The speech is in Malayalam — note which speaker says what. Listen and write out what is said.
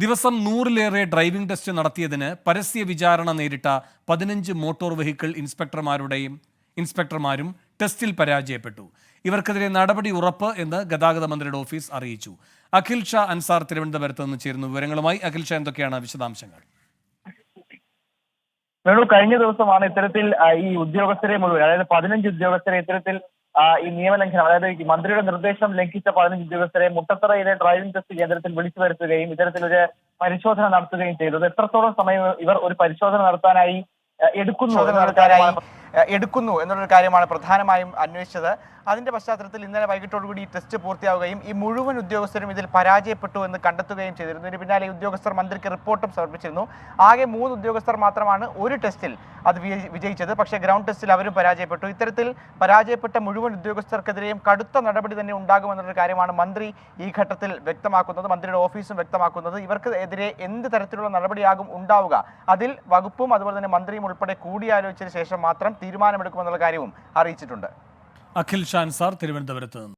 Speaker 1: ദിവസം 100-ലേറെ ഡ്രൈവിംഗ് ടെസ്റ്റ് നടത്തിയതിന് പരസ്യ വിചാരണ നേരിട്ട 15 മോട്ടോർ വെഹിക്കിൾ ഇൻസ്പെക്ടർമാരും ടെസ്റ്റിൽ പരാജയപ്പെട്ടു. ഇവർക്കെതിരെ നടപടി ഉറപ്പ് എന്ന് ഗതാഗത മന്ത്രിയുടെ ഓഫീസ് അറിയിച്ചു. അഖിൽ ഷാ അൻസാർ തിരുവനന്തപുരത്ത് നിന്ന് ചേരുന്നു വിവരങ്ങളുമായി. അഖിൽ ഷാ, എന്തൊക്കെയാണ് വിശദാംശങ്ങൾ?
Speaker 2: കഴിഞ്ഞ ദിവസമാണ് ഇത്തരത്തിൽ ഈ ഉദ്യോഗസ്ഥരെ മുഴുവൻ, അതായത് 15 ഉദ്യോഗസ്ഥരെ ഇത്തരത്തിൽ ഈ നിയമലംഘനം, അതായത് ഈ മന്ത്രിയുടെ നിർദ്ദേശം ലംഘിച്ച 15 ഉദ്യോഗസ്ഥരെ മുട്ടത്തറയിലെ ഡ്രൈവിംഗ് ടെസ്റ്റ് കേന്ദ്രത്തിൽ വിളിച്ചു വരുത്തുകയും ഇത്തരത്തിലൊരു പരിശോധന നടത്തുകയും ചെയ്തത്. എത്രത്തോളം സമയം ഇവർ ഒരു പരിശോധന നടത്താനായി എടുക്കുന്നു
Speaker 3: എന്നുള്ളൊരു കാര്യമാണ് പ്രധാനമായും അന്വേഷിച്ചത്. അതിന്റെ പശ്ചാത്തലത്തിൽ ഇന്നലെ വൈകിട്ടോടുകൂടി ഈ ടെസ്റ്റ് പൂർത്തിയാവുകയും ഈ മുഴുവൻ ഉദ്യോഗസ്ഥരും ഇതിൽ പരാജയപ്പെട്ടു എന്ന് കണ്ടെത്തുകയും ചെയ്തിരുന്നു. ഇതിന് പിന്നാലെ ഈ ഉദ്യോഗസ്ഥർ മന്ത്രിക്ക് റിപ്പോർട്ടും സമർപ്പിച്ചിരുന്നു. ആകെ 3 ഉദ്യോഗസ്ഥർ മാത്രമാണ് ഒരു ടെസ്റ്റിൽ അത് വിജയിച്ചത്. പക്ഷേ ഗ്രൗണ്ട് ടെസ്റ്റിൽ അവരും പരാജയപ്പെട്ടു. ഇത്തരത്തിൽ പരാജയപ്പെട്ട മുഴുവൻ ഉദ്യോഗസ്ഥർക്കെതിരെയും കടുത്ത നടപടി തന്നെ ഉണ്ടാകുമെന്നൊരു കാര്യമാണ് മന്ത്രി ഈ ഘട്ടത്തിൽ വ്യക്തമാക്കുന്നത്, മന്ത്രിയുടെ ഓഫീസും വ്യക്തമാക്കുന്നത്. ഇവർക്ക് എതിരെ എന്ത് തരത്തിലുള്ള നടപടിയാകും ഉണ്ടാവുക, അതിൽ വകുപ്പും അതുപോലെ തന്നെ മന്ത്രിയും ഉൾപ്പെടെ കൂടിയാലോചിച്ചതിന് ശേഷം മാത്രം തീരുമാനമെടുക്കുമെന്നുള്ള കാര്യവും അറിയിച്ചിട്ടുണ്ട്.
Speaker 1: അഖിൽ ഷാ അൻസാർ തിരുവനന്തപുരത്ത് നിന്ന്.